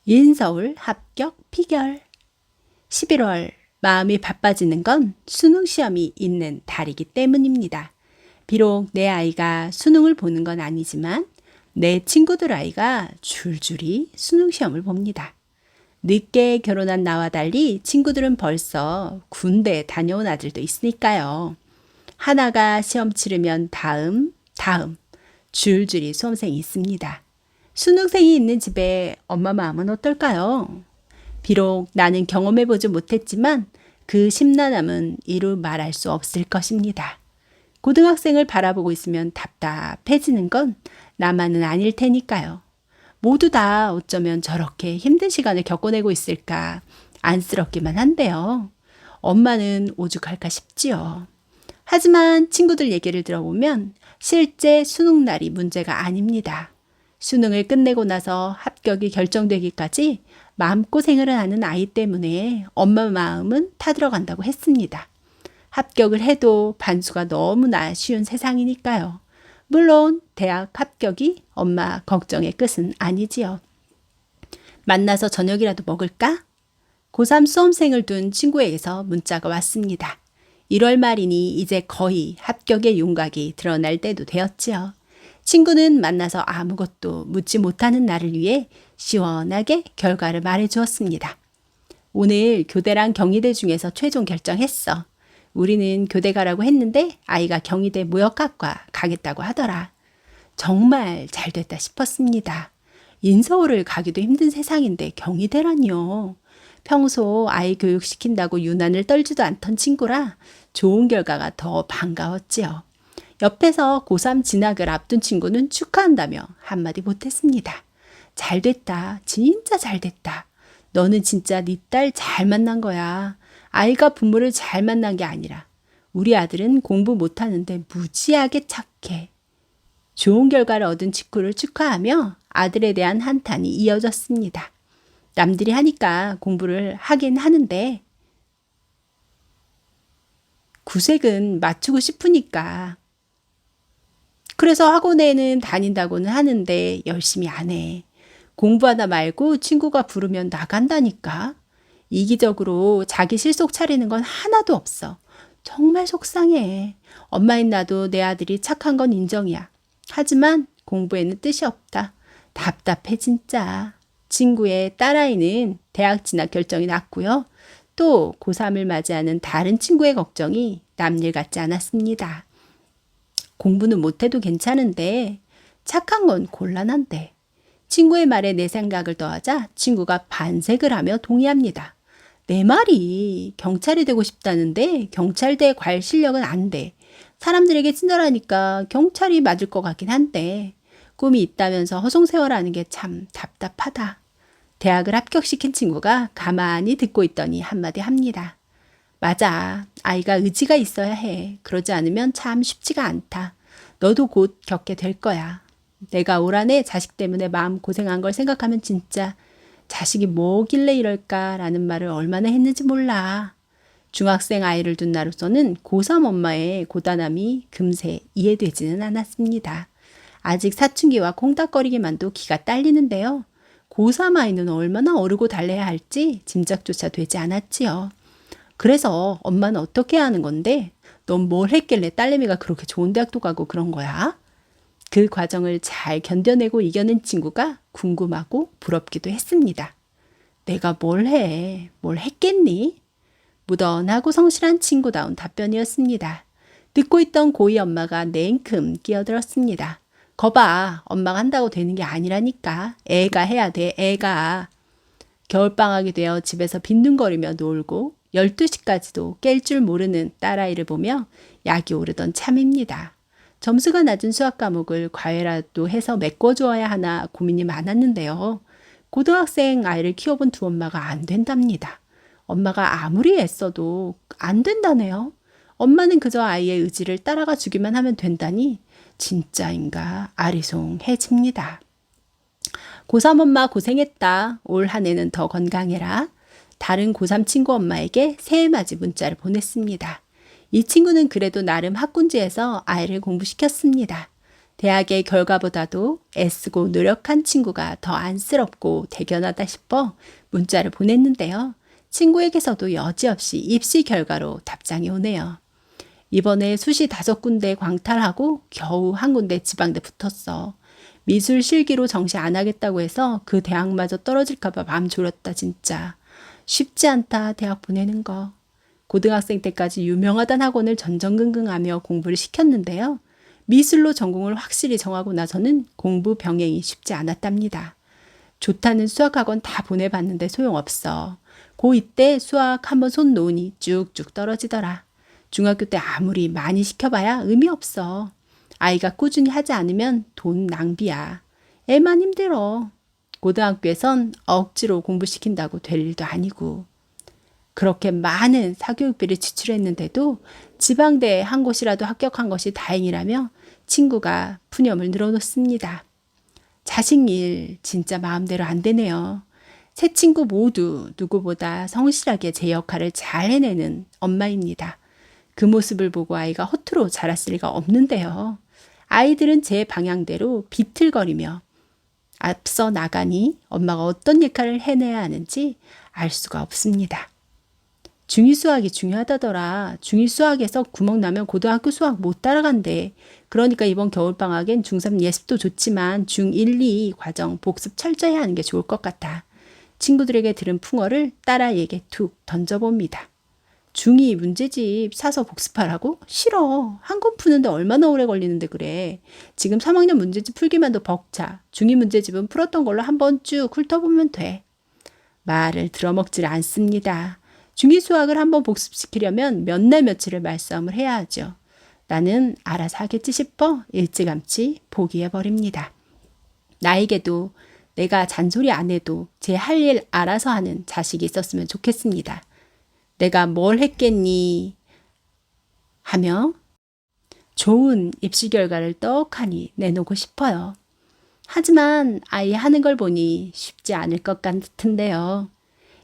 인서울 합격 피결. 11월 마음이 바빠지는 건 수능 시험이 있는 달이기 때문입니다. 비록 내 아이가 수능을 보는 건 아니지만 내 친구들 아이가 줄줄이 수능 시험을 봅니다. 늦게 결혼한 나와 달리 친구들은 벌써 군대 다녀온 아들도 있으니까요. 하나가 시험 치르면 다음 줄줄이 수험생이 있습니다. 수능생이 있는 집에 엄마 마음은 어떨까요? 비록 나는 경험해보지 못했지만 그 심란함은 이루 말할 수 없을 것입니다. 고등학생을 바라보고 있으면 답답해지는 건 나만은 아닐 테니까요. 모두 다 어쩌면 저렇게 힘든 시간을 겪어내고 있을까 안쓰럽기만 한데요. 엄마는 오죽할까 싶지요. 하지만 친구들 얘기를 들어보면 실제 수능날이 문제가 아닙니다. 수능을 끝내고 나서 합격이 결정되기까지 마음고생을 하는 아이 때문에 엄마 마음은 타들어간다고 했습니다. 합격을 해도 반수가 너무나 쉬운 세상이니까요. 물론 대학 합격이 엄마 걱정의 끝은 아니지요. 만나서 저녁이라도 먹을까? 고3 수험생을 둔 친구에게서 문자가 왔습니다. 1월 말이니 이제 거의 합격의 윤곽이 드러날 때도 되었지요. 친구는 만나서 아무것도 묻지 못하는 나를 위해 시원하게 결과를 말해 주었습니다. 오늘 교대랑 경희대 중에서 최종 결정했어. 우리는 교대 가라고 했는데 아이가 경희대 무역학과 가겠다고 하더라. 정말 잘 됐다 싶었습니다. 인서울을 가기도 힘든 세상인데 경희대라니요. 평소 아이 교육시킨다고 유난을 떨지도 않던 친구라 좋은 결과가 더 반가웠지요. 옆에서 고3 진학을 앞둔 친구는 축하한다며 한마디 못했습니다. 잘 됐다. 진짜 잘 됐다. 너는 진짜 네 딸 잘 만난 거야. 아이가 부모를 잘 만난 게 아니라 우리 아들은 공부 못하는데 무지하게 착해. 좋은 결과를 얻은 친구를 축하하며 아들에 대한 한탄이 이어졌습니다. 남들이 하니까 공부를 하긴 하는데 구색은 맞추고 싶으니까. 그래서 학원에는 다닌다고는 하는데 열심히 안 해. 공부하다 말고 친구가 부르면 나간다니까. 이기적으로 자기 실속 차리는 건 하나도 없어. 정말 속상해. 엄마인 나도 내 아들이 착한 건 인정이야. 하지만 공부에는 뜻이 없다. 답답해 진짜. 친구의 딸아이는 대학 진학 결정이 났고요. 또 고3을 맞이하는 다른 친구의 걱정이 남일 같지 않았습니다. 공부는 못해도 괜찮은데 착한 건 곤란한데. 친구의 말에 내 생각을 더하자 친구가 반색을 하며 동의합니다. 내 말이 경찰이 되고 싶다는데 경찰대 갈 실력은 안 돼. 사람들에게 친절하니까 경찰이 맞을 것 같긴 한데 꿈이 있다면서 허송세월하는 게 참 답답하다. 대학을 합격시킨 친구가 가만히 듣고 있더니 한마디 합니다. 맞아. 아이가 의지가 있어야 해. 그러지 않으면 참 쉽지가 않다. 너도 곧 겪게 될 거야. 내가 올 한해 자식 때문에 마음 고생한 걸 생각하면 진짜 자식이 뭐길래 이럴까라는 말을 얼마나 했는지 몰라. 중학생 아이를 둔 나로서는 고3 엄마의 고단함이 금세 이해되지는 않았습니다. 아직 사춘기와 콩닥거리기만도 기가 딸리는데요. 고3 아이는 얼마나 어르고 달래야 할지 짐작조차 되지 않았지요. 그래서 엄마는 어떻게 하는 건데? 넌 뭘 했길래 딸내미가 그렇게 좋은 대학도 가고 그런 거야? 그 과정을 잘 견뎌내고 이겨낸 친구가 궁금하고 부럽기도 했습니다. 내가 뭘 해? 뭘 했겠니? 무던하고 성실한 친구다운 답변이었습니다. 듣고 있던 고이 엄마가 냉큼 끼어들었습니다. 거봐, 엄마가 한다고 되는 게 아니라니까. 애가 해야 돼, 애가. 겨울방학이 되어 집에서 빈둥거리며 놀고 12시까지도 깰 줄 모르는 딸아이를 보며 약이 오르던 참입니다. 점수가 낮은 수학 과목을 과외라도 해서 메꿔주어야 하나 고민이 많았는데요. 고등학생 아이를 키워본 두 엄마가 안 된답니다. 엄마가 아무리 애써도 안 된다네요. 엄마는 그저 아이의 의지를 따라가 주기만 하면 된다니 진짜인가 아리송해집니다. 고3 엄마 고생했다. 올 한 해는 더 건강해라. 다른 고3 친구 엄마에게 새해맞이 문자를 보냈습니다. 이 친구는 그래도 나름 학군지에서 아이를 공부시켰습니다. 대학의 결과보다도 애쓰고 노력한 친구가 더 안쓰럽고 대견하다 싶어 문자를 보냈는데요. 친구에게서도 여지없이 입시 결과로 답장이 오네요. 이번에 수시 5군데 광탈하고 겨우 한 군데 지방대 붙었어. 미술 실기로 정시 안 하겠다고 해서 그 대학마저 떨어질까봐 마음 졸였다 진짜. 쉽지 않다 대학 보내는 거. 고등학생 때까지 유명하단 학원을 전전긍긍하며 공부를 시켰는데요. 미술로 전공을 확실히 정하고 나서는 공부 병행이 쉽지 않았답니다. 좋다는 수학학원 다 보내봤는데 소용없어. 고2 때 수학 한번 손 놓으니 쭉쭉 떨어지더라. 중학교 때 아무리 많이 시켜봐야 의미 없어. 아이가 꾸준히 하지 않으면 돈 낭비야. 애만 힘들어. 고등학교에선 억지로 공부시킨다고 될 일도 아니고. 그렇게 많은 사교육비를 지출했는데도 지방대에 한 곳이라도 합격한 것이 다행이라며 친구가 푸념을 늘어놓습니다. 자식 일 진짜 마음대로 안 되네요. 세 친구 모두 누구보다 성실하게 제 역할을 잘 해내는 엄마입니다. 그 모습을 보고 아이가 허투루 자랐을 리가 없는데요. 아이들은 제 방향대로 비틀거리며 앞서 나가니 엄마가 어떤 역할을 해내야 하는지 알 수가 없습니다. 중2 수학이 중요하다더라. 중2 수학에서 구멍 나면 고등학교 수학 못 따라간대. 그러니까 이번 겨울방학엔 중3 예습도 좋지만 중1, 2 과정 복습 철저히 하는 게 좋을 것 같아. 친구들에게 들은 풍어를 딸아이에게 툭 던져봅니다. 중2 문제집 사서 복습하라고? 싫어. 한 권 푸는데 얼마나 오래 걸리는데 그래. 지금 3학년 문제집 풀기만도 벅차. 중2 문제집은 풀었던 걸로 한번 쭉 훑어보면 돼. 말을 들어먹질 않습니다. 중2 수학을 한번 복습시키려면 몇 날 며칠을 말싸움을 해야 하죠. 나는 알아서 하겠지 싶어 일찌감치 포기해버립니다. 나에게도 내가 잔소리 안 해도 제 할 일 알아서 하는 자식이 있었으면 좋겠습니다. 내가 뭘 했겠니? 하며 좋은 입시 결과를 떡하니 내놓고 싶어요. 하지만 아이 하는 걸 보니 쉽지 않을 것 같은데요.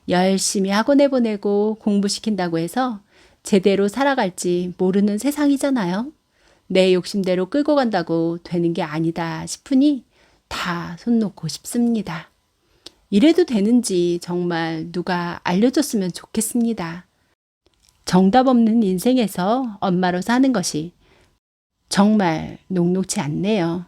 열심히 학원에 보내고 공부시킨다고 해서 제대로 살아갈지 모르는 세상이잖아요. 내 욕심대로 끌고 간다고 되는 게 아니다 싶으니 다 손 놓고 싶습니다. 이래도 되는지 정말 누가 알려줬으면 좋겠습니다. 정답 없는 인생에서 엄마로 사는 것이 정말 녹록지 않네요.